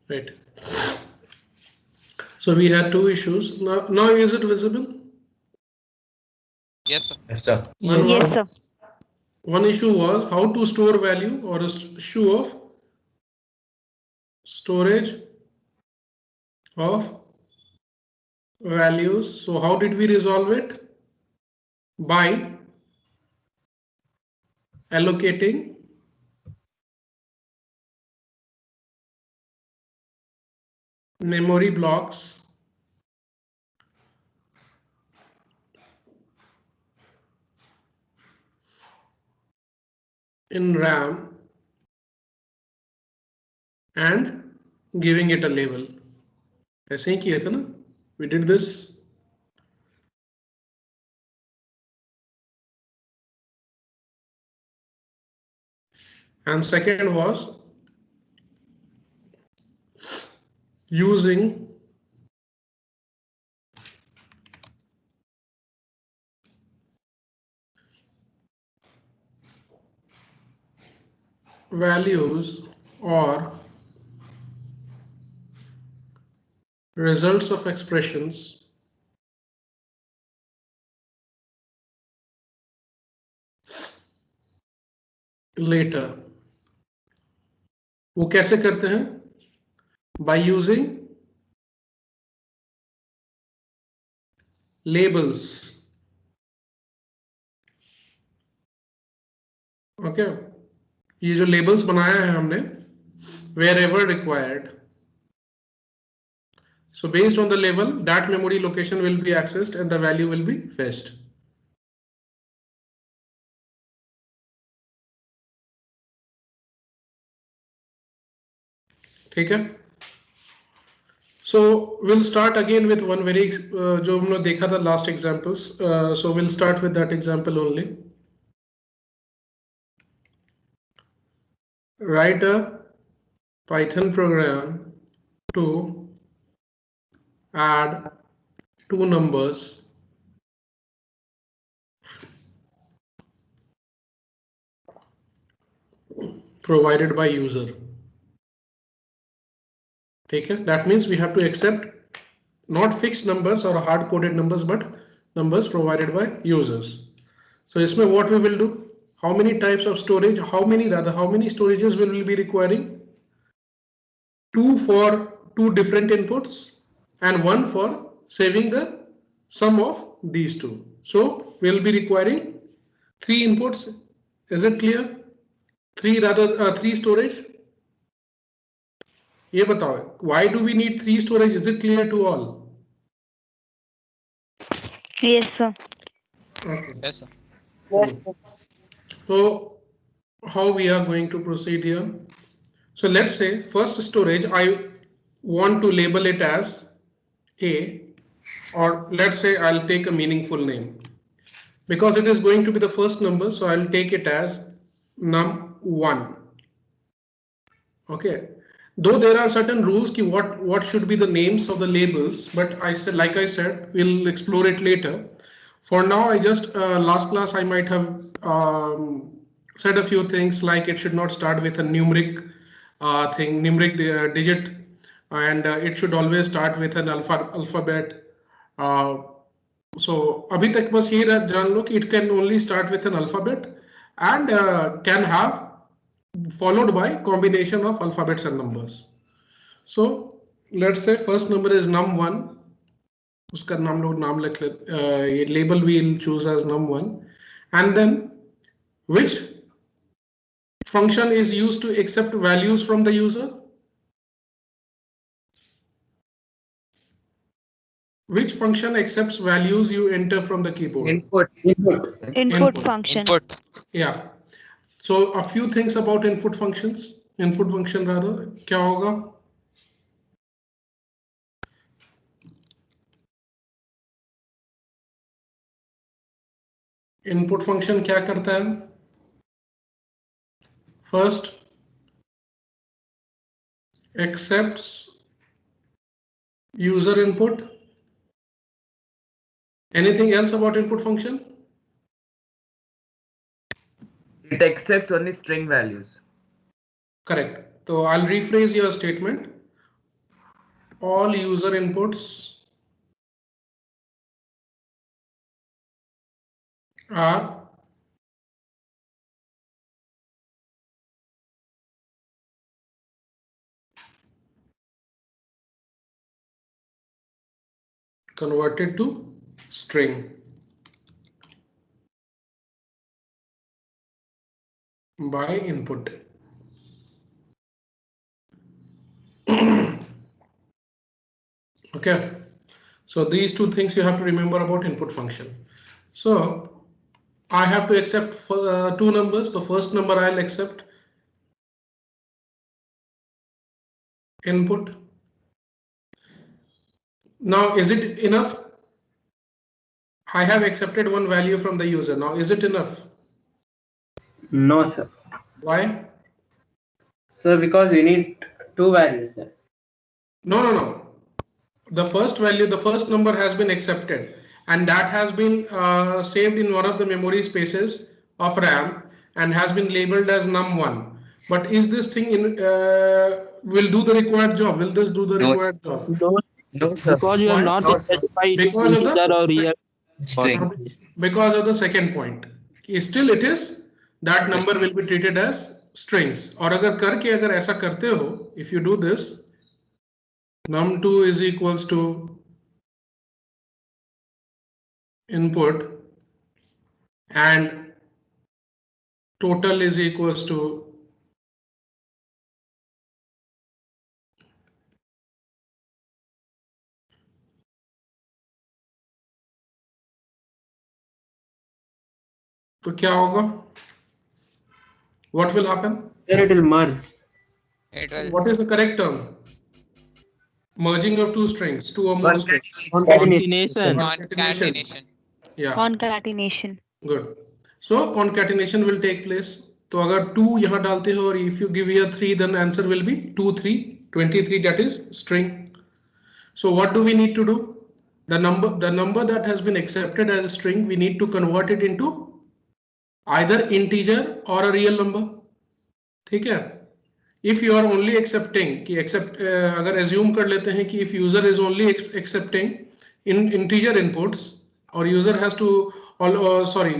right? So we had two issues. Now is it visible? Yes, sir. Yes, sir. One Yes, was, sir. one issue was how to store value, or issue of storage of values. So how did we resolve it? By allocating memory blocks in RAM and giving it a label. ऐसे ही किया था ना? We did this. And second was using values or results of expressions later. वो कैसे करते हैं? By using labels. Okay, ये जो labels बनाया है हमने wherever required. So based on the label, that memory location will be accessed and the value will be fetched. ठीक है? So we'll start again with one very जो हमने देखा था last examples. So we'll start with that example only. Write a Python program to add two numbers provided by user. ठीक है? That means we have to accept not fixed numbers or hard coded numbers, but numbers provided by users. So इसमें what we will do? How many types of storage? How many storages will we be requiring? Two for two different inputs and one for saving the sum of these two. So we'll be requiring three inputs. Is it clear? Three storage. ये बताओ, why do we need three storage? Is it clear to all? Yes, sir. Okay. Yes, sir. Yes, sir. So how we are going to proceed here? So let's say first storage, I want to label it as A, or let's say I'll take a meaningful name because it is going to be the first number. So I'll take it as num1. Okay. Though there are certain rules ki what should be the names of the labels, but like I said, we'll explore it later. For now, I just last class I might have said a few things like it should not start with a numeric digit, and it should always start with an alphabet. So अभी तक बस ये जान लो कि it can only start with an alphabet and can have followed by combination of alphabets and numbers. So let's say first number is num1. उसका नाम लिख ले, ये label we'll choose as num1, and then which function is used to accept values from the user? Which function accepts values you enter from the keyboard? Input function. Input. Yeah. So a few things about input functions. Input function rather, क्या होगा? Input function क्या करता है? First, accepts user input. Anything else about input function? It accepts only string values. Correct. So I'll rephrase your statement. all user inputs are converted to string by input. Okay, so these two things you have to remember about input function. So I have to accept two numbers. The first number I'll accept input. Now, is it enough? I have accepted one value from the user. Now, is it enough? No, sir. Why? Sir, because we need two values, sir. No. The first value, the first number has been accepted, and that has been saved in one of the memory spaces of RAM and has been labeled as num1. But is this thing will do the required job? Will this do the required job? No, sir. Because you have Why? not specified Because of integer or the real. String. because of the second point. Still it is that number will be treated as strings. और अगर करके अगर ऐसा करते हो, if you do this, num2 is equals to input and total is equals to तो क्या होगा? What will happen? Then it will merge. What is the correct term? Merging of two strings, two or more strings. Concatenation. Concatenation. Yeah. Concatenation. Good. So concatenation will take place. तो अगर 2 यहाँ डालते हो और if you give here 3, then answer will be 2, 3, 23. That is string. So what do we need to do? The number that has been accepted as a string, we need to convert it into either integer or a real number. ठीक है? If you are only accepting कि अगर assume कर लेते हैं कि if user is only accepting in integer inputs or user has to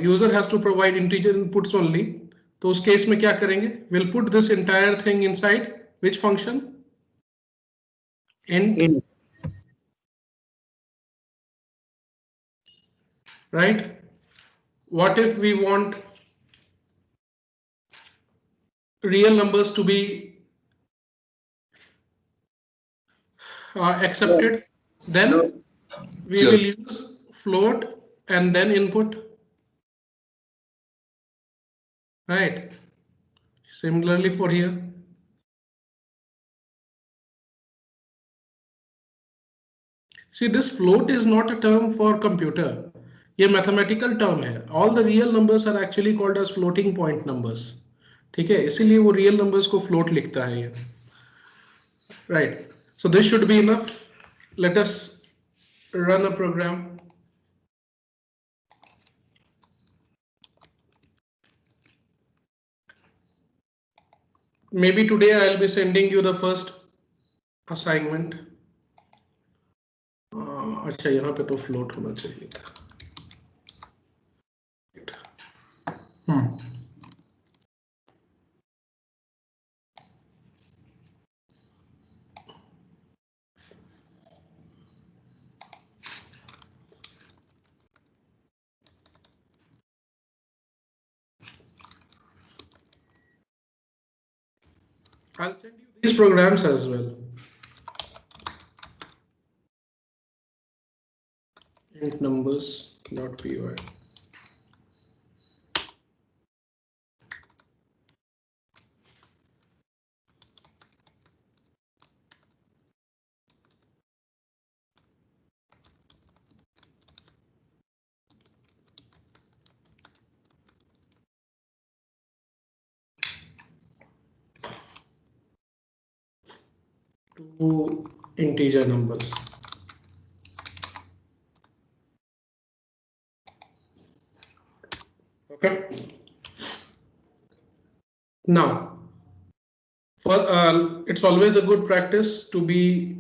user has to provide integer inputs only, तो उस केस में क्या करेंगे? We'll put this entire thing inside which function? In. Right? What if we want real numbers to be accepted? Then we will use float and then input. Right? Similarly for here. See, this float is not a term for computer. ये mathematical term है. All the real numbers are actually called as floating point numbers. ठीक है, इसीलिए वो real numbers को float लिखता है ये. Right. So this should be enough. Let us run a program. Maybe today I'll be sending you the first assignment. अच्छा यहाँ पे तो float होना चाहिए था. I'll send you these programs as well. Int numbers.py. Two integer numbers. Okay. Now, It's always a good practice to be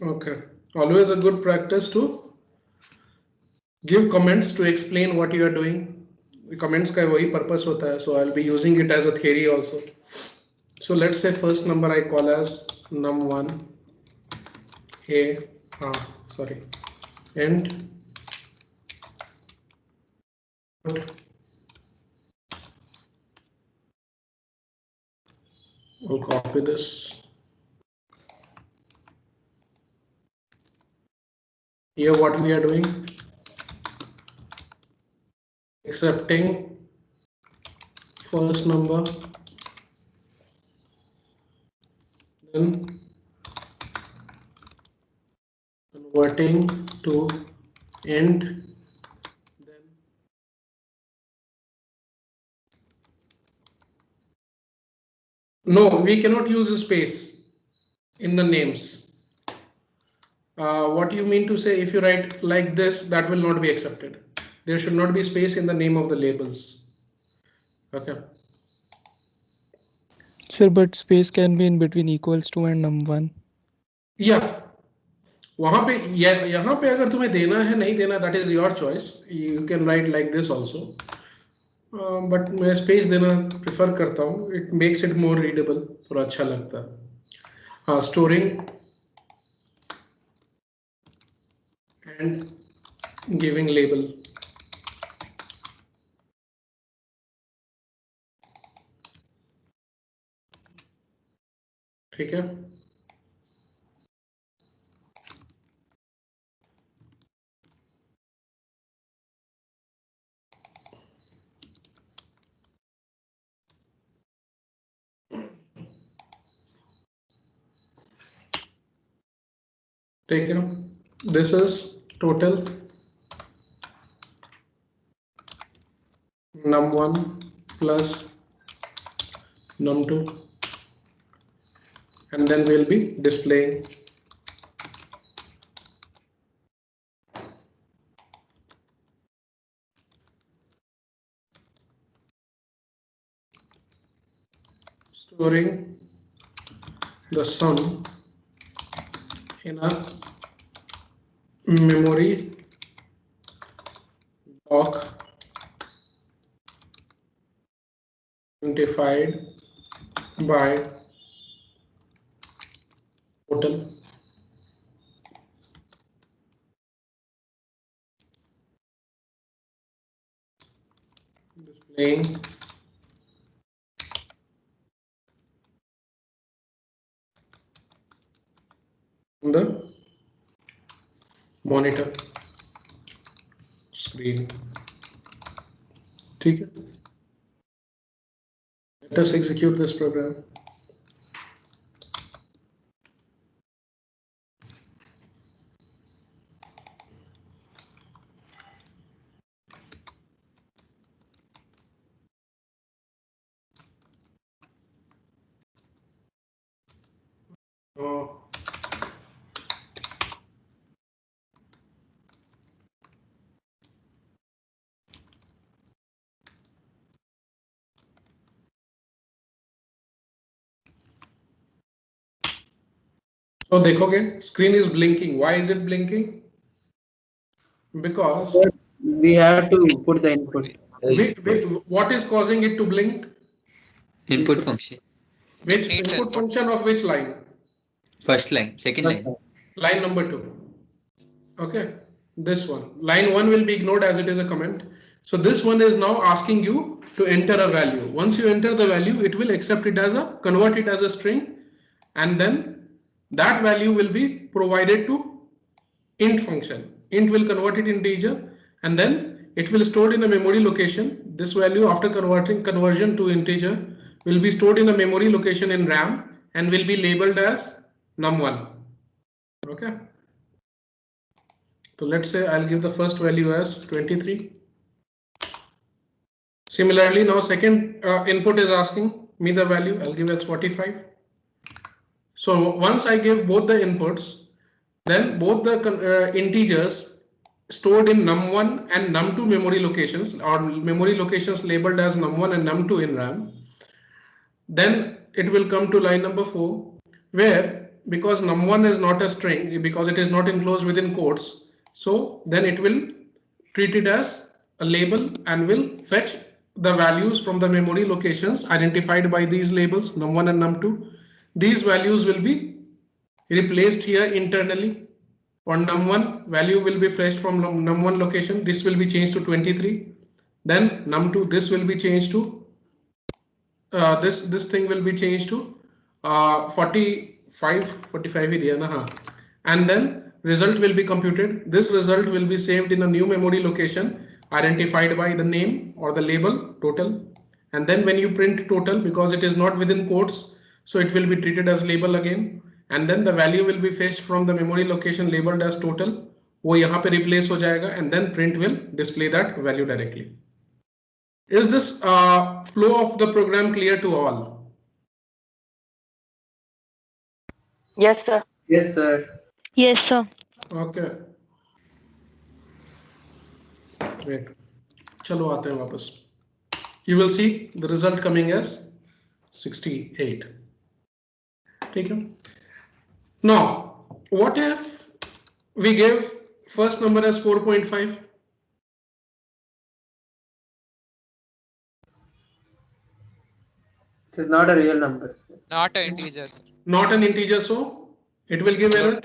okay. Always a good practice to give comments to explain what you are doing. Comments का वही purpose होता है. So I'll be using it as a theory also. So let's say first number I call as num1 and I'll copy this. Here what we are doing, accepting first number, then converting to end, then no, we cannot use a space in the names. What you mean to say, if you write like this, that will not be accepted. There should not be space in the name of the labels. Okay. Sir, but space can be in between equals to and num1. Yeah. वहां पे यहाँ पे अगर तुम्हें देना है नहीं देना, that is your choice. You can write like this also. But मैं space देना prefer करता हूँ. It makes it more readable. थोड़ा अच्छा लगता है. Storing and giving label. ठीक है. ठीक है. This is total num1 plus num2, and then we'll be displaying storing the sum in a memory block identified by total. Displaying on the monitor screen. ठीक है. Let us execute this program. So देखोगे screen is blinking. Why is it blinking? Because We have to put the input. what is causing it to blink? Input function. Which input function of which line? First line, second line. Line number 2. Okay, this one. Line 1 will be ignored as it is a comment. So this one is now asking you to enter a value. Once you enter the value, it will accept it as a, convert it as a string, and then that value will be provided to int function. Int will convert it into integer, and then it will store in a memory location. This value, after conversion to integer, will be stored in a memory location in RAM and will be labeled as num1. Okay. So let's say I'll give the first value as 23. Similarly, now second input is asking me the value. I'll give as 45. So once I give both the inputs, then both the integers stored in num1 and num2 memory locations, or memory locations labeled as num1 and num2 in RAM. Then it will come to line number 4, where because num1 is not a string, because it is not enclosed within quotes, so then it will treat it as a label and will fetch the values from the memory locations identified by these labels num1 and num2. These values will be replaced here internally. On num1 value will be fetched from num1 location. This will be changed to 23. Then num2, this will be changed to this thing will be changed to 45 ही दिया ना, हाँ. And then result will be computed. This result will be saved in a new memory location identified by the name or the label total. And then when you print total, because it is not within quotes, so it will be treated as label again. And then the value will be fetched from the memory location labeled as total. वो यहाँ पे replace हो जाएगा, and then print will display that value directly. Is this flow of the program clear to all? Yes, sir. Yes, sir. Yes, sir. Okay. Wait. चलो आते हैं वापस. You will see the result coming as 68. ठीक है. Now, what if we give first number as 4.5? It is not a real number. Not an integer, sir. Not an integer, so it will give error.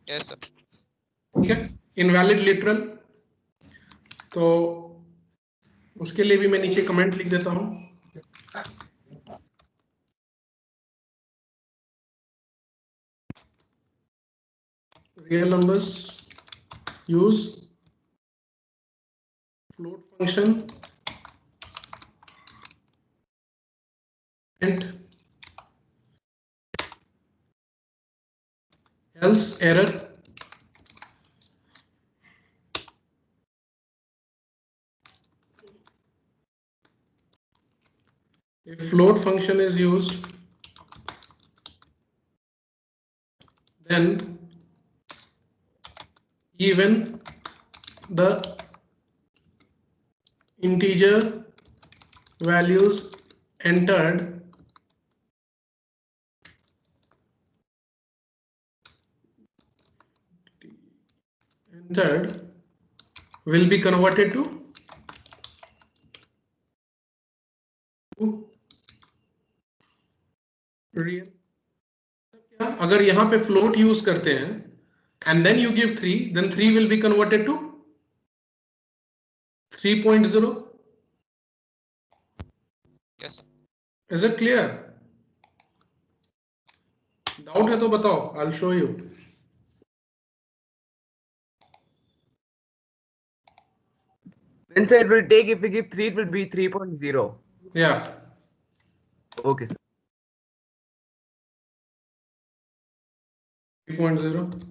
Yes, sir. Okay. Invalid literal. तो उसके लिए भी मैं नीचे comment लिख देता हूं. Real numbers use float function and else error. If float function is used, then even the integer values entered will be converted to real. अगर यहाँ पे float use करते हैं and then you give 3, then 3 will be converted to 3.0. Yes, sir. Is it clear? Doubt है तो बताओ, I'll show you. Then sir, it will take, if we give 3, it will be 3.0. Yeah. Okay, sir. 3.0.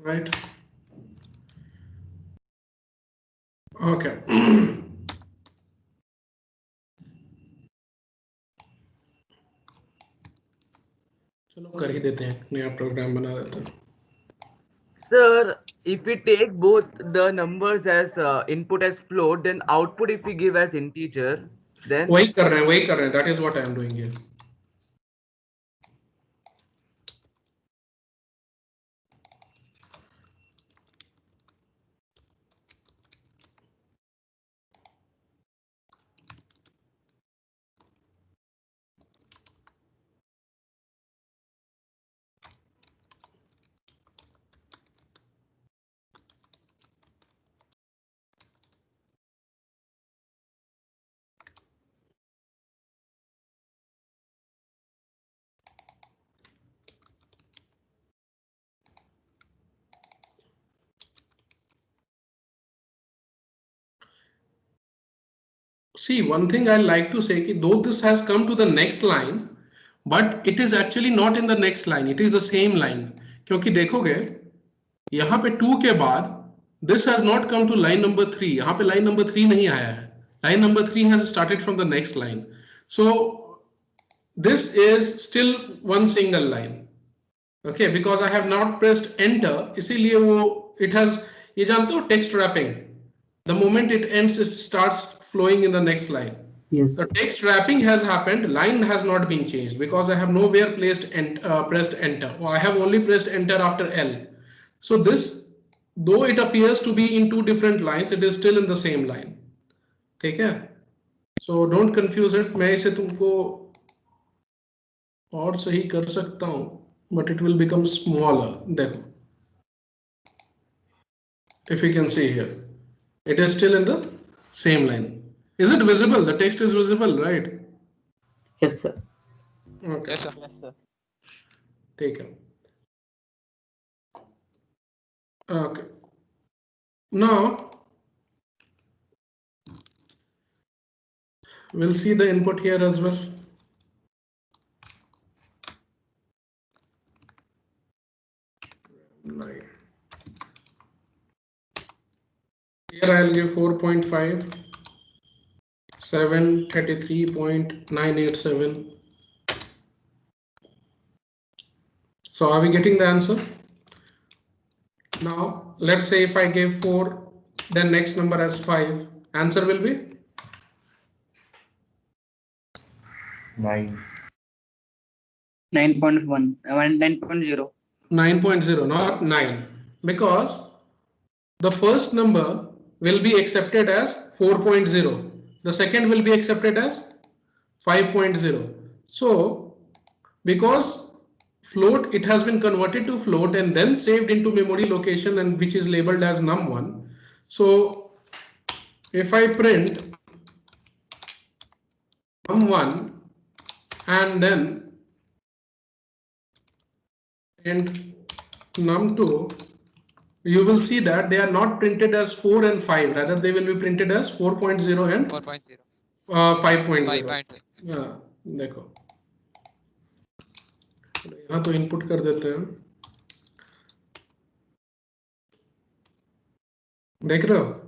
Right. Okay. चलो कर ही देते हैं, नया programme बना देते हैं. Sir, if we take both the numbers as input as float, then output if we give as integer, then वही कर रहे हैं. That is what I am doing here. See, one thing I like to say, though this has come to the next line, but it is actually not in the next line. It is the same line. क्योंकि देखोगे यहाँ पे 2 के बाद this has not come to line number 3. यहाँ पे line number 3 नहीं आया है. Line number 3 has started from the next line. So this is still one single line. Okay, because I have not pressed enter, इसीलिए वो it has, ये जानते हो text wrapping, the moment it ends it starts flowing in the next line. Yes. The text wrapping has happened, line has not been changed because I have nowhere pressed enter, or I have only pressed enter after L. So this, though it appears to be in two different lines, it is still in the same line. ठीक है? So don't confuse it. मैं इसे तुमको और सही कर सकता हूँ, but it will become smaller. देखो, if you can see here, it is still in the same line. Is it visible? The text is visible, right? Yes, sir. Okay. Yes, sir. Take it. Okay. Now we'll see the input here as well. Here I'll give 4.5, 733.987. So are we getting the answer? Now let's say if I give 4, then next number as 5, answer will be 9. 9.1, 9.0. 9.0, not 9, because the first number will be accepted as 4.0. The second will be accepted as 5.0. So because float, it has been converted to float and then saved into memory location, and which is labeled as num1. So if I print num1 and then print num2, you will see that they are not printed as 4 and 5, rather they will be printed as 4.0 and 4.0. 5.0. 5.0. हाँ, देखो यहाँ तो input कर देते हैं, देख रहे हो?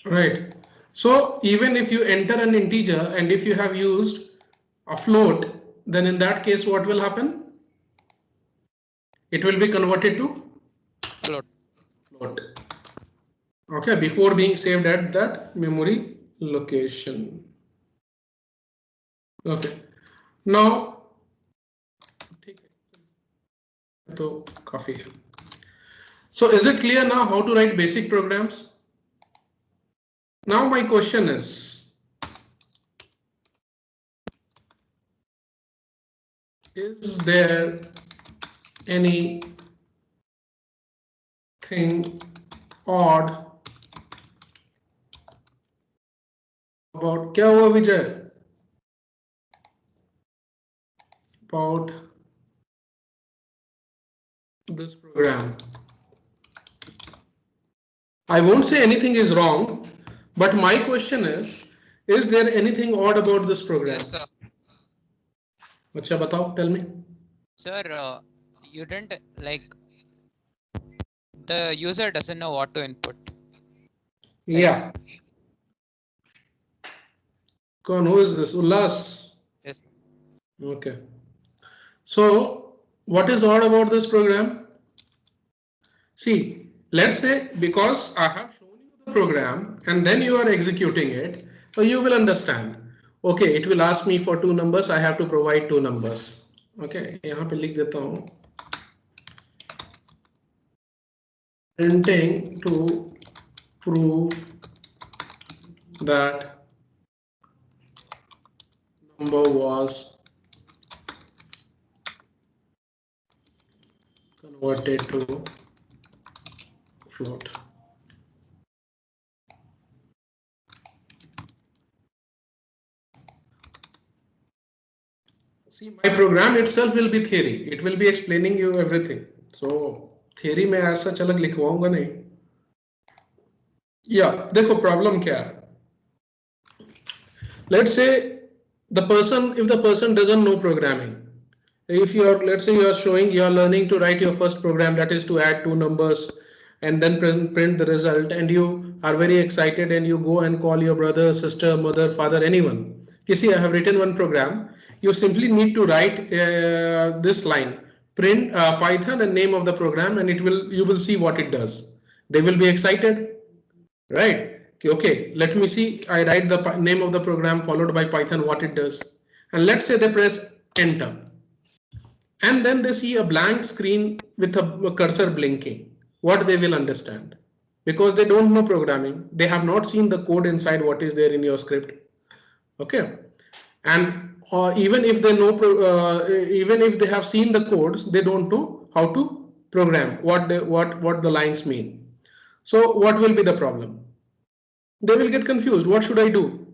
Right. So even if you enter an integer and if you have used a float, then in that case what will happen? It will be converted to Float. Okay, before being saved at that memory location. Okay, now so coffee. So is it clear now how to write basic programs? Now my question is there anything odd about, क्या हुआ विजय? About this program? I won't say anything is wrong, but my question is there anything odd about this program? Yes, sir. अच्छा बताओ, tell me. Sir, you didn't like the user doesn't know what to input. Yeah. Who is this? Ullas. Yes. Okay. So what is odd about this program? See, let's say because I have shown you the program and then you are executing it, so you will understand. Okay, it will ask me for 2 numbers. I have to provide 2 numbers. Okay, यहाँ पे लिख देता हूँ. Printing to prove that number was converted to float. See, my program itself will be theory. It will be explaining you everything. So theory में ऐसा चलक लिखवाऊंगा नहीं. Yeah, देखो problem क्या है? Let's say if the person doesn't know programming, if you are, let's say you are learning to write your first program, that is to add 2 numbers and then print the result, and you are very excited and you go and call your brother, sister, mother, father, anyone. You see, I have written one program. you simply need to write this line, print Python and name of the program, and you will see what it does. They will be excited, right? Okay, let me see. I write the name of the program followed by Python, what it does. And let's say they press enter. And then they see a blank screen with a cursor blinking. What they will understand? Because they don't know programming. They have not seen the code inside what is there in your script. Okay. And even if they know, even if they have seen the codes, they don't know how to program, what the lines mean. So what will be the problem? They will get confused. What should I do?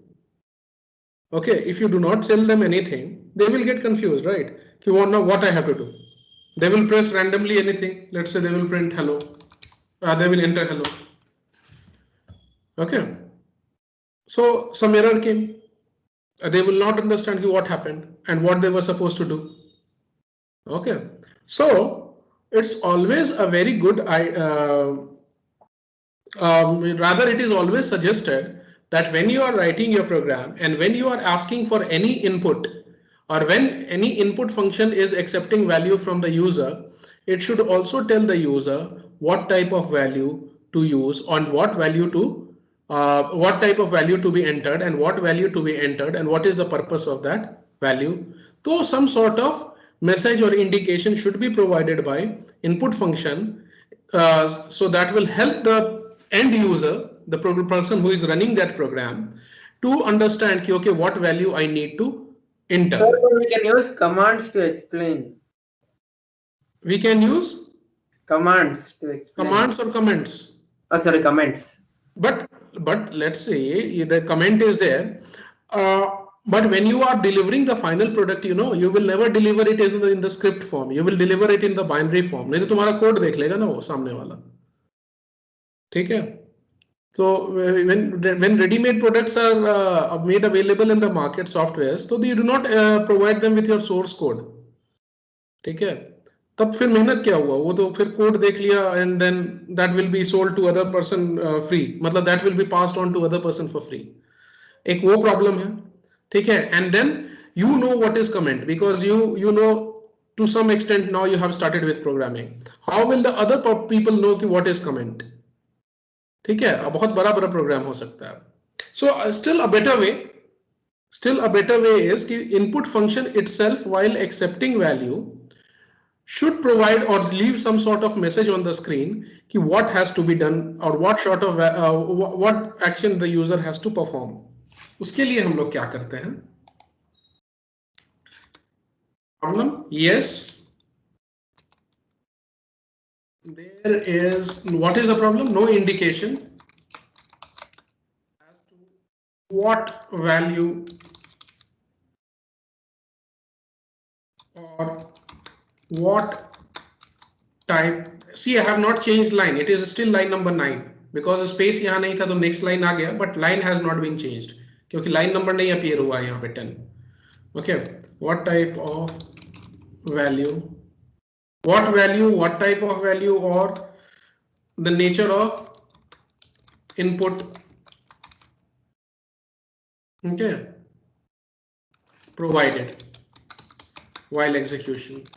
Okay, if you do not tell them anything, they will get confused, right? You won't know what I have to do. They will press randomly anything. Let's say they will print hello. They will enter hello. Okay. So some error came. They will not understand what happened and what they were supposed to do. Okay. So it's always a very good rather it is always suggested that when you are writing your program and when you are asking for any input, or when any input function is accepting value from the user, it should also tell the user what type of value to use, on what value to what type of value to be entered and what value to be entered and what is the purpose of that value. So some sort of message or indication should be provided by input function, so that will help the end user, the person who is running that program, to understand okay, what value I need to enter. So we can use commands to explain. We can use commands to explain. Commands or comments? Oh, sorry, comments. But let's say the comment is there. But when you are delivering the final product, you know, you will never deliver it in the script form. You will deliver it in the binary form. नहीं तो तुम्हारा code देख लेगा ना वो सामने वाला. ठीक है? So when ready-made products are made available in the market softwares, so you do not provide them with your source code. ठीक है? तब फिर मेहनत क्या हुआ? वो तो फिर कोड देख लिया and then that will be sold to other person free. मतलब that will be passed on to other person for free. एक वो problem है. ठीक है? And then you know what is comment because you know to some extent now you have started with programming. How will the other people know कि what is comment? ठीक है? बहुत बड़ा program हो सकता है. So still a better way is कि input function itself while accepting value should provide or leave some sort of message on the screen कि what has to be done or what sort of what action the user has to perform. उसके लिए हम लोग क्या करते हैं? Problem? Yes. There is, what is the problem? No indication as to what value or what type. See, I have not changed line. It is still line number 9 because space यहाँ नहीं था तो next line आ गया, but line has not been changed क्योंकि line number नहीं appear हुआ है यहाँ पे 10. Okay, what type of value? What value, what type of value, or the nature of input, okay, provided while execution.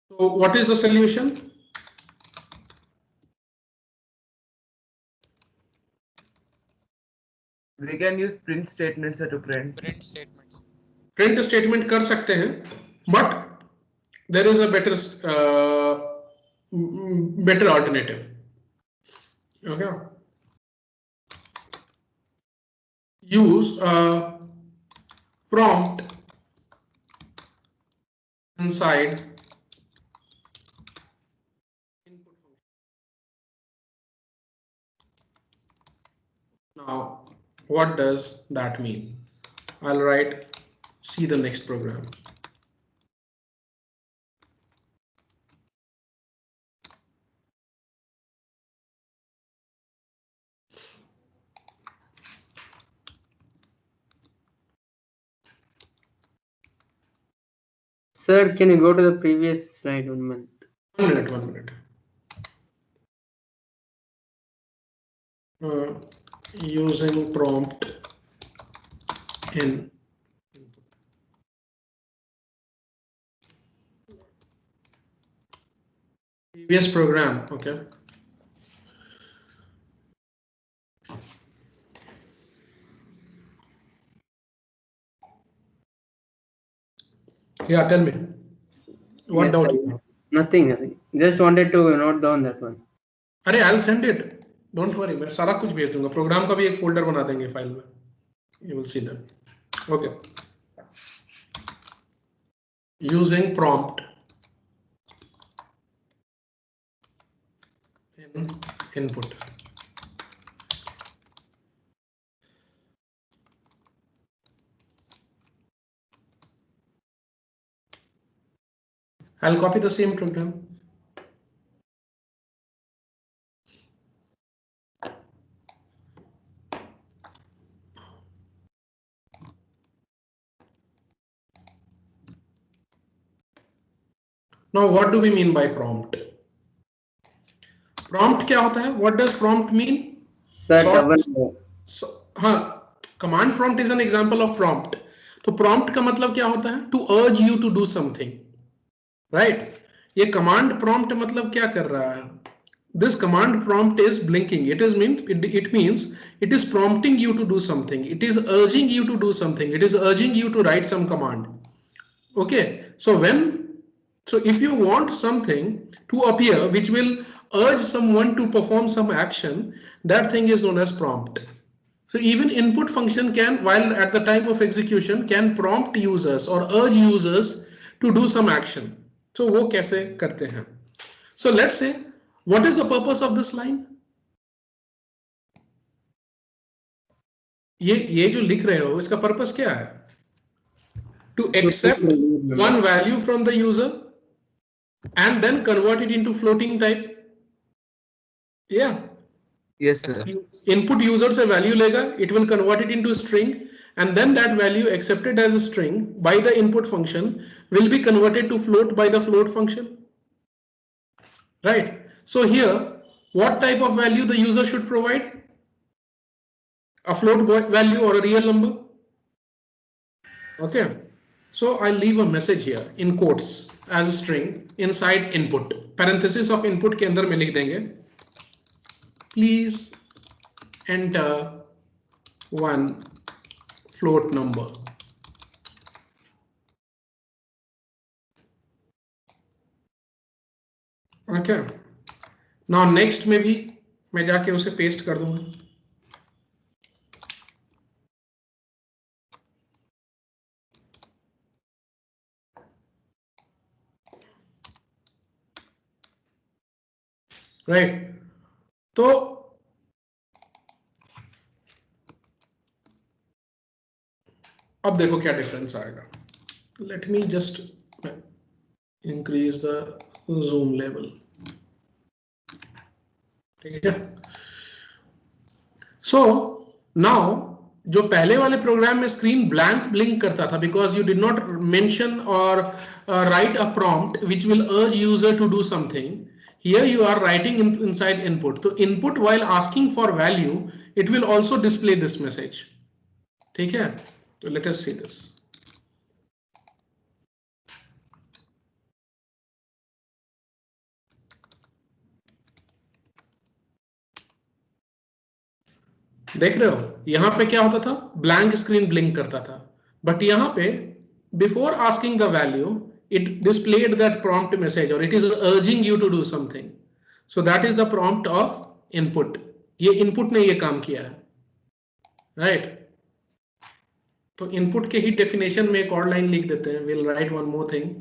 So what is the solution? We can use print statements to print. Print statements. Print statement कर सकते हैं, but there is a better alternative. Okay. Use a prompt inside input function. Now, what does that mean? I'll write. See the next program. Sir, can you go to the previous slide 1 minute? 1 minute. Using prompt in previous program. Okay. Yeah, tell me. What Yes, doubt sir. you have? Nothing. Just wanted to note down that one. अरे I'll send it. Don't worry, मैं सारा कुछ भेज दूंगा. Programme का भी एक folder बना देंगे फाइल में. You will see them. Okay. Using prompt in input. I'll copy the same program. Now, what do we mean by prompt? Prompt क्या होता है? What does prompt mean? Sir, हाँ, command prompt is an example of prompt. तो prompt का मतलब क्या होता है? To urge you to do something, right? ये command prompt मतलब क्या कर रहा है? This command prompt is blinking. It means it is prompting you to do something. It is urging you to do something. It is urging you to write some command. Okay, so if you want something to appear which will urge someone to perform some action, that thing is known as prompt. So even input function can, while at the time of execution, can prompt users or urge users to do some action. So वो कैसे करते हैं? So let's say, what is the purpose of this line? ये जो लिख रहे हो इसका पर्पस क्या है? To accept one value from the user and then convert it into floating type. Yeah. Yes, sir. Input user से value लेगा, it will convert it into a string, and then that value accepted as a string by the input function will be converted to float by the float function. Right. So here, what type of value the user should provide? A float value or a real number? Okay. So I'll leave a message here in quotes as a string inside input. Parenthesis of input के अंदर में लिख देंगे. Please enter one float number. Okay. Now next में भी मैं जाके उसे पेस्ट कर दूंगा. Right. तो अब देखो क्या डिफरेंस आएगा. Let me just increase the zoom level. ठीक है. So now जो पहले वाले प्रोग्राम में स्क्रीन ब्लैंक ब्लिंक करता था because you did not mention or write a prompt which will urge user to do something. Here you are writing inside input. So input while asking for value, it will also display this message. ठीक है. So let us see this. देख रहे हो यहां पे क्या होता था? ब्लैंक स्क्रीन ब्लिंक करता था. बट यहां पे before asking the value it displayed that prompt message or it is urging you to do something. So that is the prompt of input. ये input ने ये काम किया है. Right. तो input के ही definition में एक और लाइन लिख देते हैं. We'll write one more thing.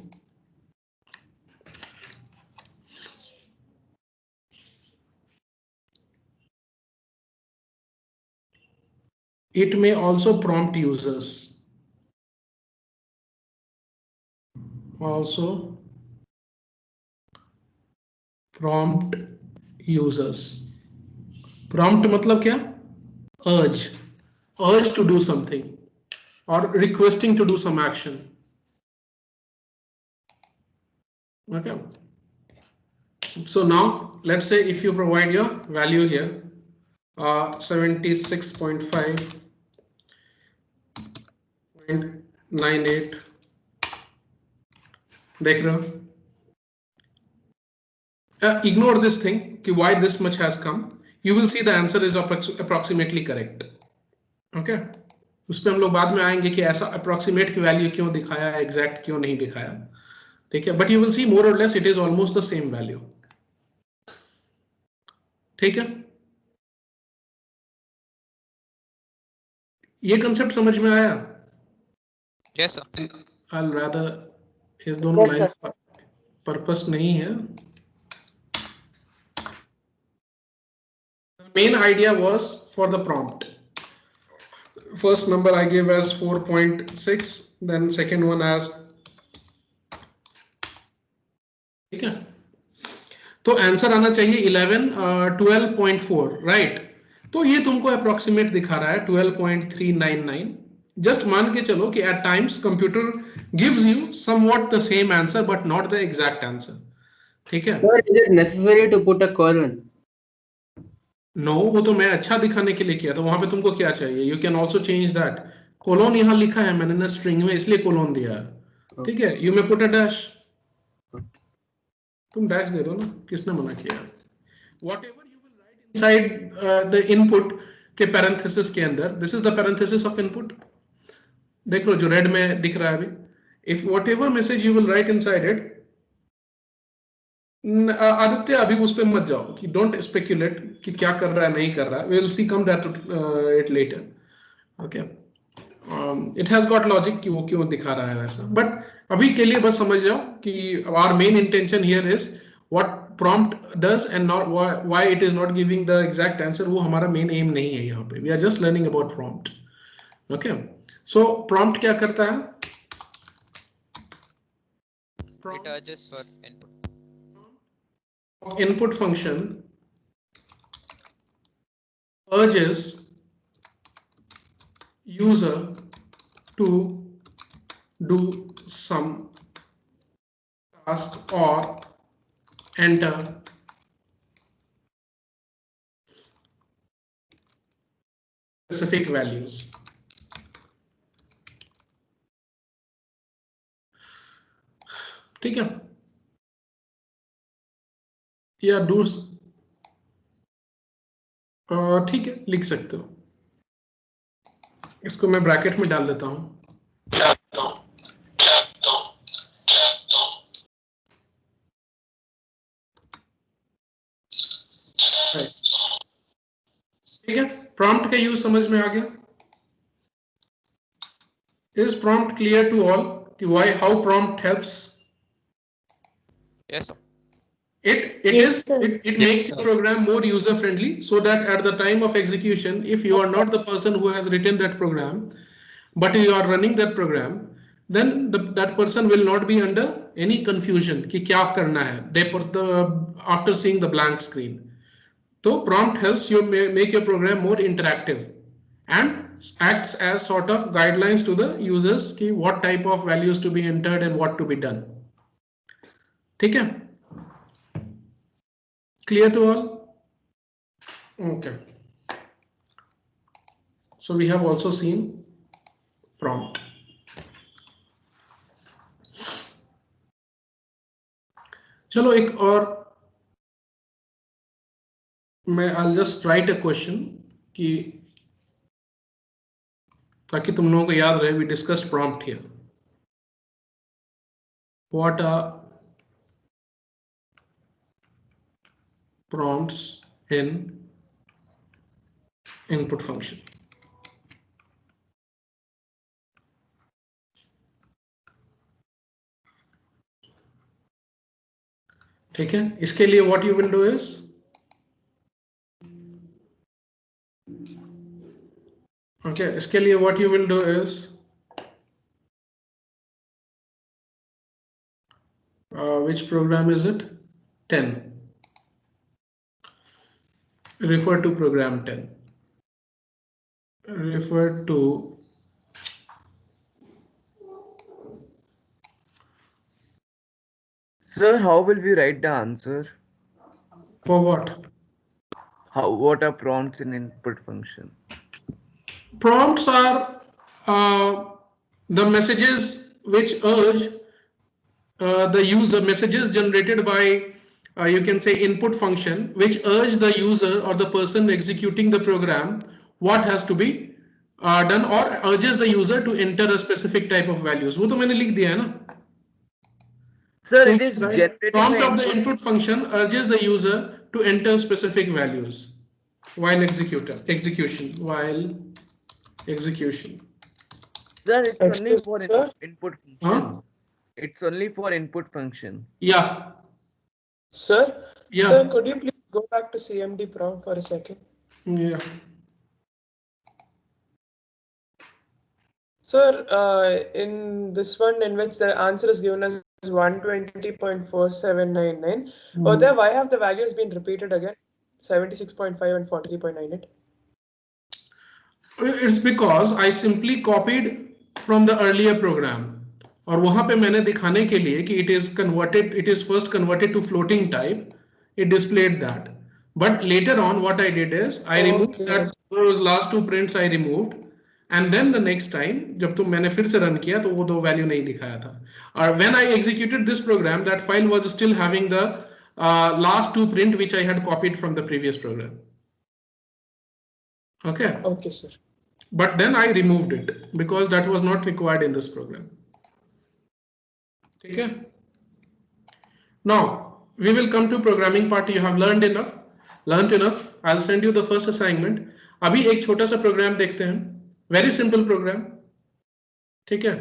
It may also prompt users. Also prompt users. Prompt मतलब क्या? Urge to do something or requesting to do some action. Okay. So now let's say if you provide your value here 76.5 0.98 देख रहे हो? Ignore this thing कि why this much has come. You will see the answer is approximately correct. Okay. उस पर हम लोग बाद में आएंगे कि ऐसा approximate की वैल्यू क्यों दिखाया, exact क्यों नहीं दिखाया. ठीक है, but you will see more or less it is almost the same value. ठीक है, ये कंसेप्ट समझ में आया? Yes, sir. I'll rather इस दोनों लाइन पर्पस नहीं है. The main idea was for the prompt. First number I gave as 4.6, then second one as, ठीक है, तो आंसर आना चाहिए 12.4, राइट? तो ये तुमको अप्रोक्सीमेट दिखा रहा है 12.399. जस्ट मान के चलो कि at times computer gives you somewhat the same answer but not the exact answer. ठीक है? Sir, is it necessary to put a colon? No, वो तो मैं अच्छा दिखाने के लिए किया था. वहां पे तुमको क्या चाहिए? You can also change that. Colon यहाँ लिखा है मैंने ना स्ट्रिंग में, इसलिए कोलोन दिया है. ठीक है, you may put a dash. तुम डैश दे दो ना, किसने मना किया? Whatever you will write inside the input के parenthesis के अंदर, this is the parenthesis of input. देख लो जो रेड में दिख रहा है अभी. If whatever message you will write inside it, Aditya अभी उस पे मत जाओ कि don't speculate कि क्या कर रहा है नहीं कर रहा है. We will see come that it later. Okay. It has got logic कि वो क्यों दिखा रहा है वैसा. But अभी के लिए बस समझ जाओ कि our main intention here is what prompt does and not why it is not giving the exact answer. वो हमारा main aim नहीं है यहाँ पे. We are just learning about prompt. Okay. So prompt क्या करता है? It urges for input. Input function urges user to do some task or enter specific values. ठीक है, या डू, ठीक है, लिख सकते हो. इसको मैं ब्रैकेट में डाल देता हूं. ठीक है, प्रॉम्प्ट का यूज समझ में आ गया? Is prompt clear to all? Why, how prompt helps? Yes, sir. It Yes, is sir. it makes the program more user friendly, so that at the time of execution, if you are not the person who has written that program, but you are running that program, then that person will not be under any confusion कि क्या करना है after seeing the blank screen. So prompt helps you make your program more interactive and acts as sort of guidelines to the users कि what type of values to be entered and what to be done. ठीक है? Clear to all? Okay. So we have also seen prompt. चलो एक और, मैं I'll just write a question कि ताकि तुम लोगों को याद रहे. We discussed prompt here. What are prompts in input function? ठीक है, इसके लिए what you will do is okay, इसके लिए what you will do is which program is it? 10. Refer to program 10. Refer to Sir, how will we write the answer? for what? What are prompts in input function? Prompts are the messages which urge the user, messages generated by you can say input function, which urge the user or the person executing the program what has to be done, or urges the user to enter a specific type of values. वो तो मैंने लिख दिया है ना. Sir, So it is right, generating prompt the of the input function urges the user to enter specific values while execution. Sir, it's only Excuse for me, sir? input function. Huh? It's only for input function. Yeah. Sir? Yeah. Sir, could you please go back to CMD prompt for a second? Yeah. Sir, in this one in which the answer is given as 120.4799, over there, why have the values been repeated again? 76.5 and 43.98. It's because I simply copied from the earlier program. और वहां पे मैंने दिखाने के लिए कि it is first converted to floating type. It displayed that. But later on, what I did is I removed that, those last two prints I removed, and then the next time जब तो मैंने फिर से run किया तो वो दो value नहीं दिखाया था. और when I executed this program, that file was still having the last two print which I had copied from the previous program. Okay. Okay, sir. But then I removed it because that was not required in this program. Okay. Now we will come to programming part. You have learned enough. I'll send you the first assignment. अभी एक छोटा सा program देखते हैं. Very simple program. ठीक है.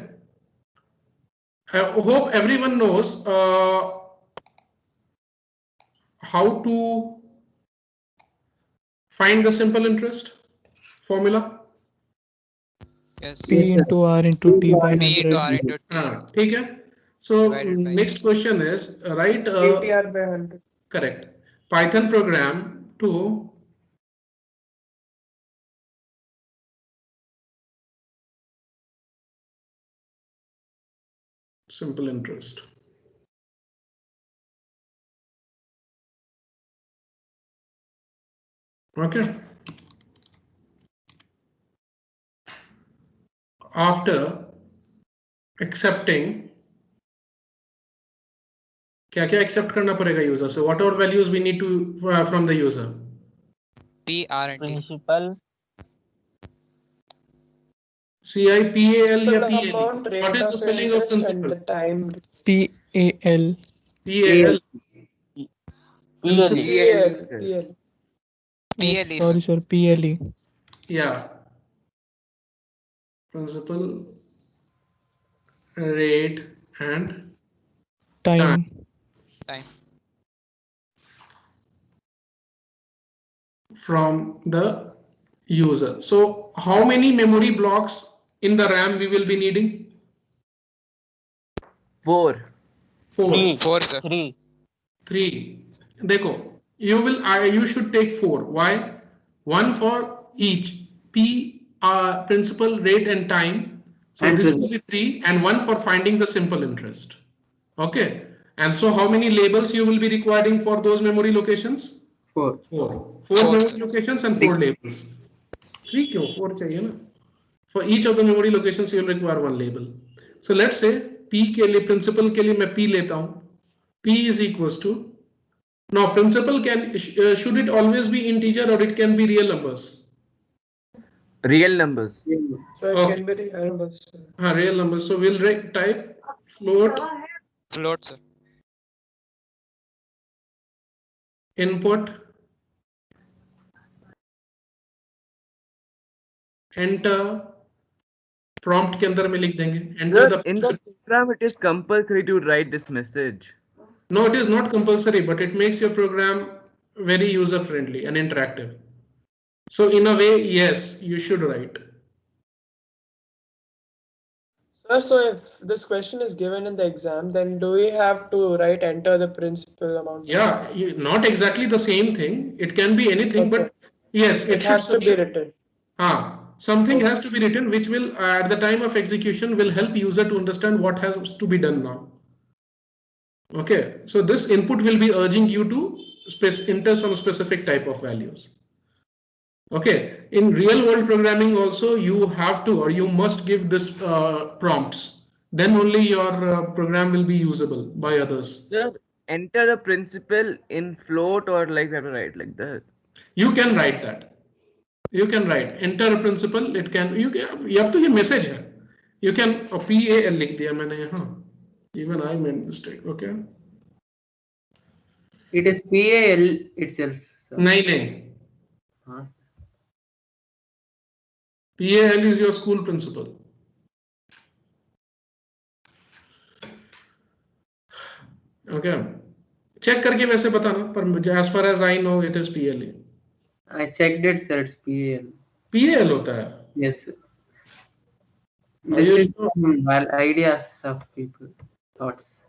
I hope everyone knows how to find the simple interest formula. Yes. P into R into T by P into 100. R into T. ठीक है. So Divided by next question is write ATR by 100. correct Python program to simple interest. Okay. After accepting, क्या क्या accept करना पड़ेगा user से? What are values we need to from the user? P, R and T. Principal. CIPAL या Amount, PAL? rate What is the of spelling of interest and principal? the time. PAL. PAL. PLE. PL. PLE. Sorry, sir. PLE. Yeah. Principal, rate and Time. Time. from the user. So how many memory blocks in the RAM we will be needing? 4. 4. 4, sir. 3. देखो, you should take 4. Why? One for each. P, principal, rate and time. So And this will be 3, and one for finding the simple interest. Okay. And so how many labels you will be requiring for those memory locations? 4. 4 Four, memory sir. locations and 4 labels. 3 क्यों? 4 चाहिए ना. For each of the memory locations you will require one label. So let's say P के लिए, principal के लिए मैं P लेता हूँ. P is equals to, now principal should it always be integer or it can be real numbers? Real numbers. So it Okay. can be real numbers. Real numbers. So we'll type float Float, sir. input enter prompt के अंदर में लिख देंगे enter Sir, the in the program, it is compulsory to write this message. No, it is not compulsory, but it makes your program very user friendly and interactive. So in a way, yes, you should write. Sir, so if this question is given in the exam, then do we have to write enter the principal amount? Yeah, not exactly the same thing. It can be anything, Okay. but yes, It has to be written. Something has to be written which will at the time of execution will help user to understand what has to be done now. Okay, so this input will be urging you to enter some specific type of values. Okay, in real world programming also you have to or you must give this prompts. Then only your program will be usable by others. Sir, enter the principal in float or like we have to write like that. You can write that. You can write enter a principal. It can you अब तो ये message है. You can PAL लिख दिया मैंने यहाँ. Even I made mistake. Okay. It is PAL itself. Sir. नहीं. Huh? PAL is your school principal. Okay. Check करके वैसे बताना पर as far as I know it is PAL. I checked it, sir. It's PAL. PAL होता है. Yes, sir. Are you This is sure? some ideas of people, thoughts.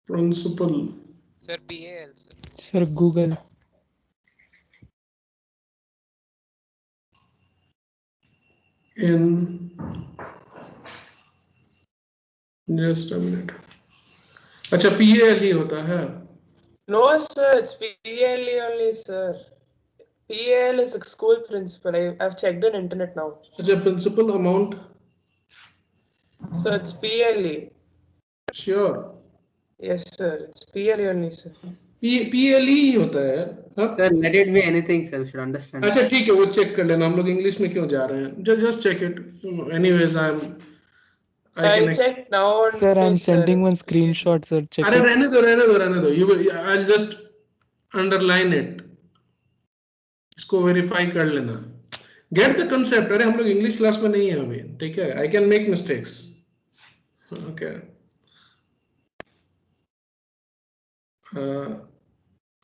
Principal. Sir, PAL, sir. Sir, Google. In just a minute. अच्छा PAL ही होता है. No, sir, it's PAL only, sir. PAL is a school principal. I've checked on internet now. अच्छा principal amount. So it's PAL. Sure. Yes, sir. It's PAL only, sir. PAL ही होता है. हाँ? Sir, let it be anything, sir. You should understand. अच्छा ठीक है वो check कर लेना. हम लोग इंग्लिश में क्यों जा रहे हैं? Just check it. Anyways, So I checked now. Sir, I'm sending one screenshot, sir. Check अरे it. रहने दो. You will. I'll just underline it. इसको वेरीफाई कर लेना. Get the concept. अरे हम लोग इंग्लिश क्लास में नहीं है अभी. ठीक है. I can make mistakes. Okay.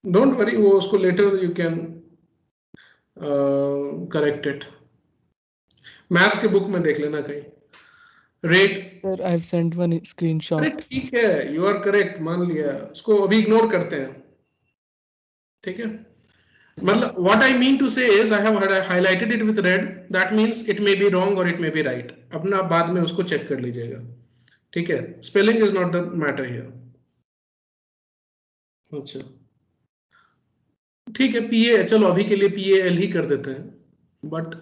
Don't worry. वो उसको later you can correct it. Maths के बुक में देख लेना कहीं. Rate. Sir, I've sent one screenshot. अरे ठीक है. You are correct. मान लिया. उसको अभी इग्नोर करते हैं. ठीक है. मतलब what I mean to say is I have highlighted it with red. That means it may be wrong or it may be right. अपना बाद में उसको चेक कर लीजिएगा. ठीक है. Spelling is not the matter here. अच्छा ठीक है. PA चलो अभी के लिए PAL ही कर देते हैं. But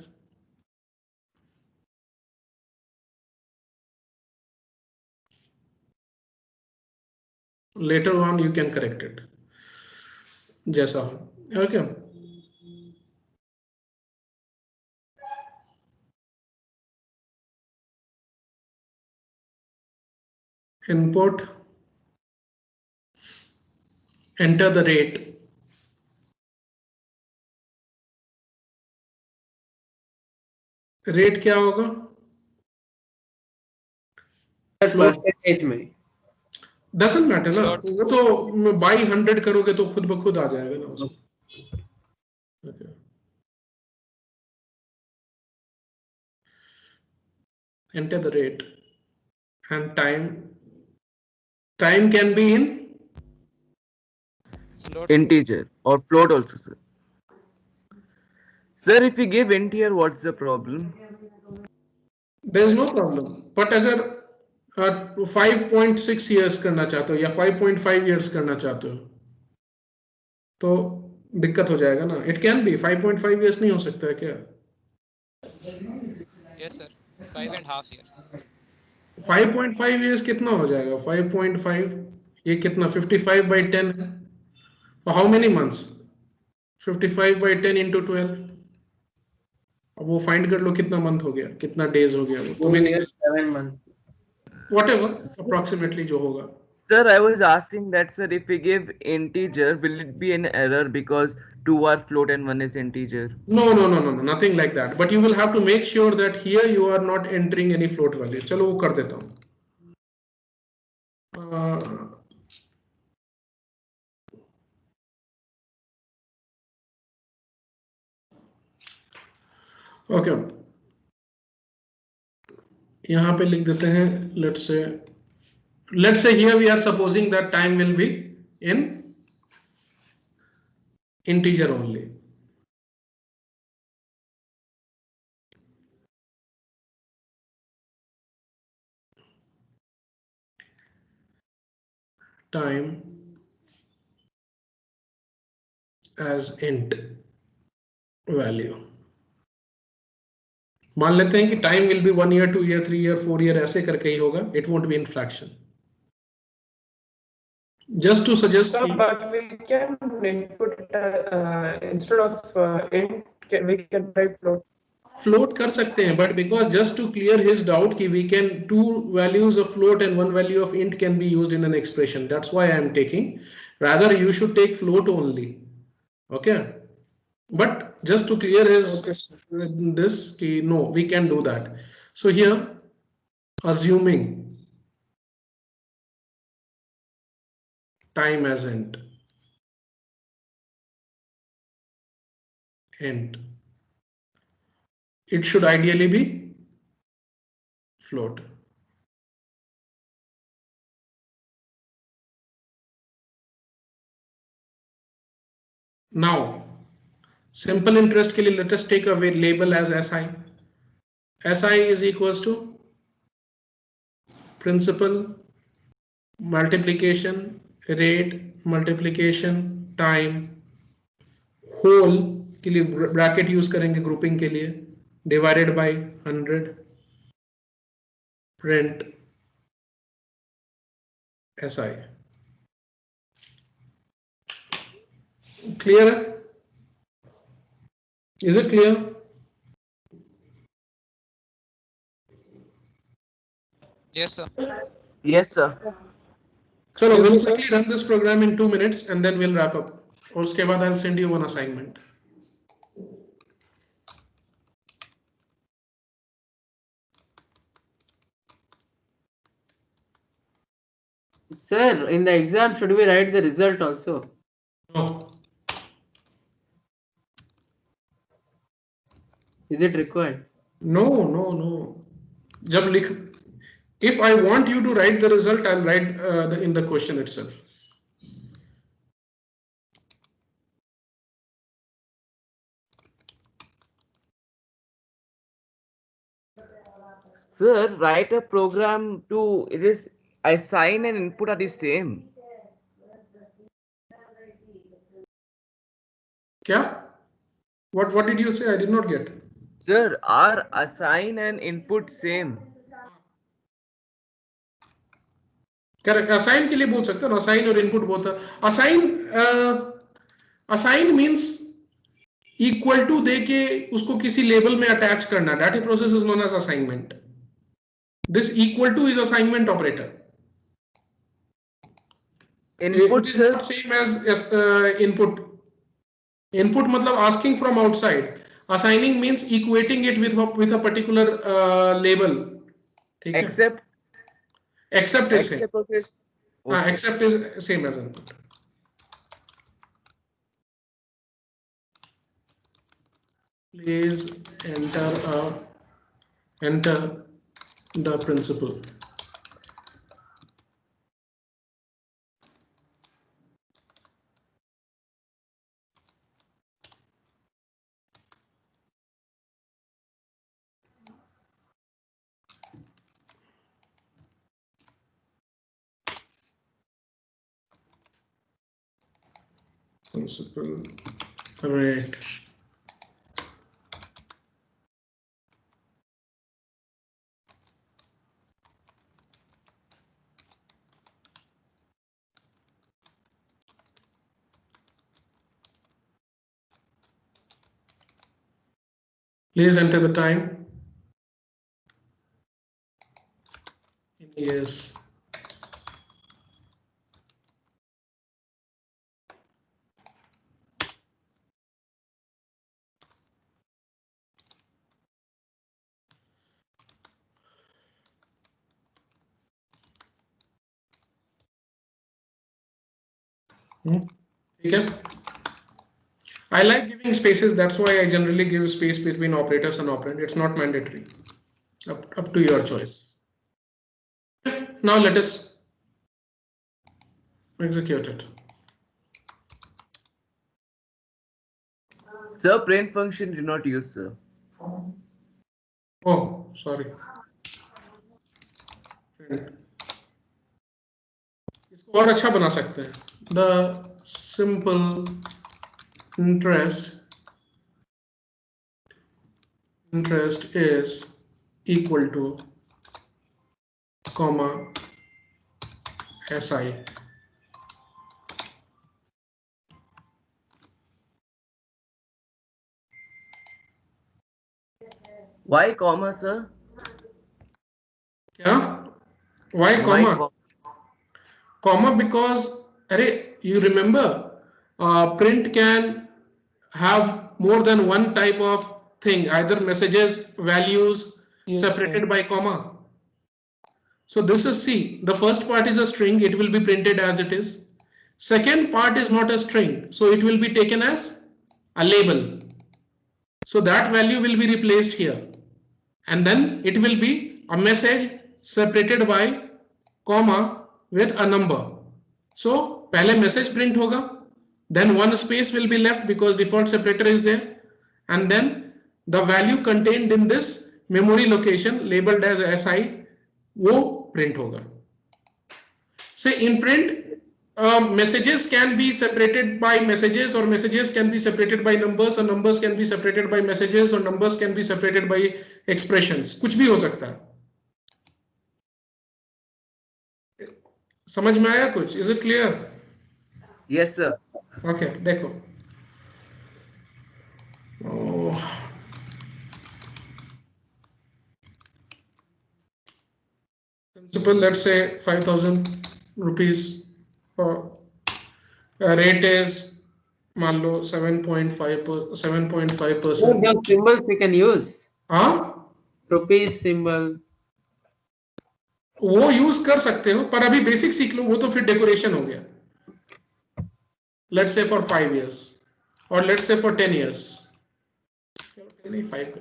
later on you can correct it जैसा हो. Okay. Input, enter the rate. Rate क्या होगा? परसेंटेज में डजंट मैटर ना. वो तो बाई 100 करोगे तो खुद ब खुद आ जाएगा ना उसको. Okay. Enter the rate and time. Time can be in Float. Integer or float also, sir. Sir, if you give integer, what's the problem? there is no problem. But अगर 5.6 years करना चाहते हो या 5.5 years करना चाहते हो तो दिक्कत हो जाएगा ना. It can be 5.5 years नहीं हो सकता है क्या? Yes, sir. 5.5 years. 5.5 years कितना हो जाएगा? 5.5 ये कितना 55 by 10 है. For how many months? 55 by 10 into 12. अब वो फाइंड कर लो कितना मंथ हो गया, कितना डेज हो गया. वो 2 years 7 months. whatever approximately जो होगा. Sir, I was asking that, sir, if we give integer, will it be an error because 2 are float and 1 is integer? No, nothing like that. But you will have to make sure that here you are not entering any float value. चलो वो कर देता हूँ. Okay. यहाँ पे लिख देते हैं. Let's say here we are supposing that time will be in integer only. time as int value. मान लेते हैं कि time will be 1 year 2 year 3 year 4 year ऐसे करके ही होगा. It won't be in fraction. Just to suggest. So, but we can input instead of int, we can type float. Float कर सकते हैं, but because just to clear his doubt कि we can 2 values of float and 1 value of int can be used in an expression. That's why I am taking. Rather, you should take float only. Okay. But just to clear his this, no, we can do that. So here, assuming time as int, it should ideally be float. Now, simple interest के लिए let us take a label as SI. SI is equals to principal multiplication rate multiplication time whole के लिए bracket use करेंगे grouping के लिए divided by 100 print SI. Clear? Is it clear? Yes, sir. Yes, sir. So we'll quickly run this program in 2 minutes and then we'll wrap up. और उसके बाद I'll send you one assignment. Sir, in the exam, should we write the result also? No. Is it required? No. जब लिख, if I want you to write the result, I'll write in the question itself. Sir, write a program to this. Assign and input are the same. क्या? What did you say? I did not get. Sir, are assign and input same? Correct. Assign के लिए बोल सकते हो ना, assign और input बोलता. Assign means equal to दे के उसको किसी लेबल में अटैच करना. That process is known as assignment. This equal to is assignment operator. Input is not same as input. Input मतलब asking from outside. Assigning means equating it with a particular label. Except is same. Okay. Except is same as input. Please enter the principal. Principal rate. Please enter the time in years. Okay. I like giving spaces. That's why I generally give space between operators and operand. It's not mandatory. Up to your choice. Now let us execute it. Sir, print function do not use, sir. Oh, sorry. और अच्छा बना सकते हैं. The simple interest is equal to comma SI. Why comma, sir? क्या? Why comma? Comma because you remember print can have more than one type of thing, either messages, values, Yes, separated sir. by comma. So this is C. The first part is a string, it will be printed as it is. Second part is not a string, so it will be taken as a label. So that value will be replaced here. And then it will be a message separated by comma with a number. So पहले message print होगा, then one space will be left because default separator is there, and then the value contained in this memory location labeled as SI वो print होगा. Say in print, messages can be separated by messages, or messages can be separated by numbers, or numbers can be separated by messages, or numbers can be separated by expressions. कुछ भी हो सकता है. समझ में आया कुछ? Is it clear? Yes, sir. Okay, देखो. Oh. Principal, let's say 5,000 rupees. Rate is मान लो 7.5%. Those symbols we can use. हाँ, Rupees symbol. वो यूज कर सकते हो, पर अभी बेसिक सीख लो, वो तो फिर डेकोरेशन हो गया. Let's say for 5 years, or let's say for 10 years. 5.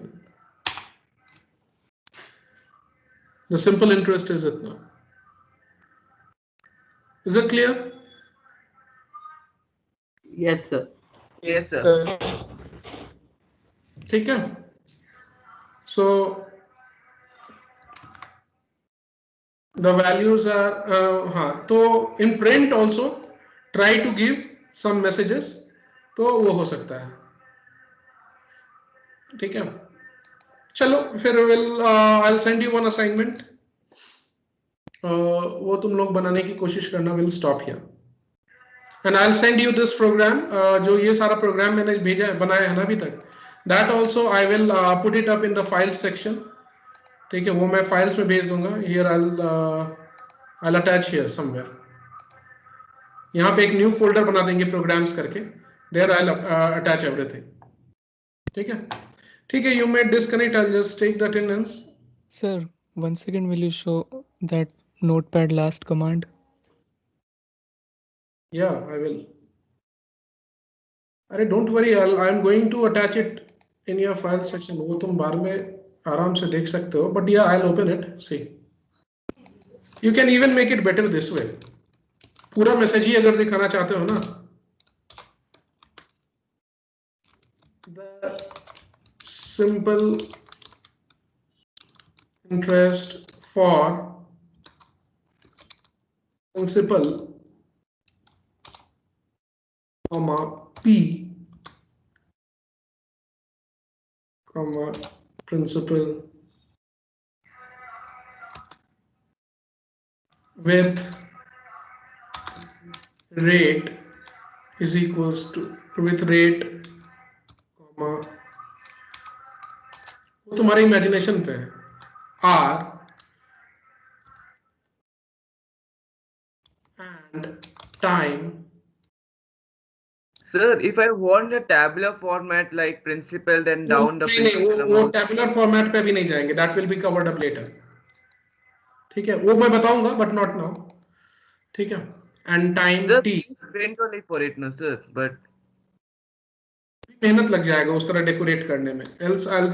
The simple interest is it now. Is it clear? Yes, sir. Yes, sir. ठीक है. So the values are हाँ, तो in print also try to give some messages, तो वो हो सकता है. ठीक है. चलो फिर I'll send you one assignment. वो तुम लोग बनाने की कोशिश करना. We'll stop here. And I'll send you this program. जो ये सारा प्रोग्राम मैंने भेजा बनाया है ना अभी तक, that also I will put it up in the files section. ठीक है, वो मैं फाइल्स में भेज दूंगा. Here I'll attach here somewhere. यहाँ पे एक न्यू फोल्डर बना देंगे प्रोग्राम्स करके. There I'll attach everything. ठीक है. ठीक है, you may disconnect. I'll just take the attendance. Sir, once again, will you show that notepad last command? Yeah, I will. अरे don't worry, I'm going to attach it in your file section. वो तुम बाद में आराम से देख सकते हो. But yeah, I'll open it. See, you can even make it better this way. पूरा मैसेज ही अगर दिखाना चाहते हो ना, the simple interest for principal comma P comma principal with rate is equals to with rate comma वो तुम्हारे imagination पे है, R and time. Sir, if I want a tabular format like principal, then down the नहीं, principal वो amount. tabular format पे भी नहीं जाएंगे. That will be covered up later. ठीक है, वो मैं बताऊंगा, but not now. ठीक है. And time Sir, t. print only for it, no, sir. But मेहनत लग जाएगा उस तरह डेकोरेट करने में. Else I'll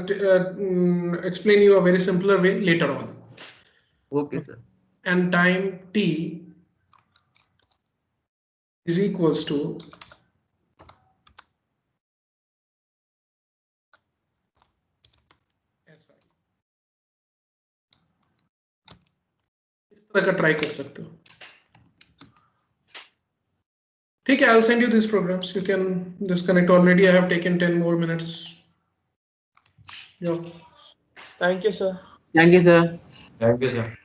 explain you a very simpler way later on. okay, sir. And time t is equals to SI. इस तरह का ट्राई कर सकते हो. Okay, I'll send you these programs. You can disconnect. Already I have taken 10 more minutes. Yeah. Thank you, sir. Thank you, sir. Thank you, sir.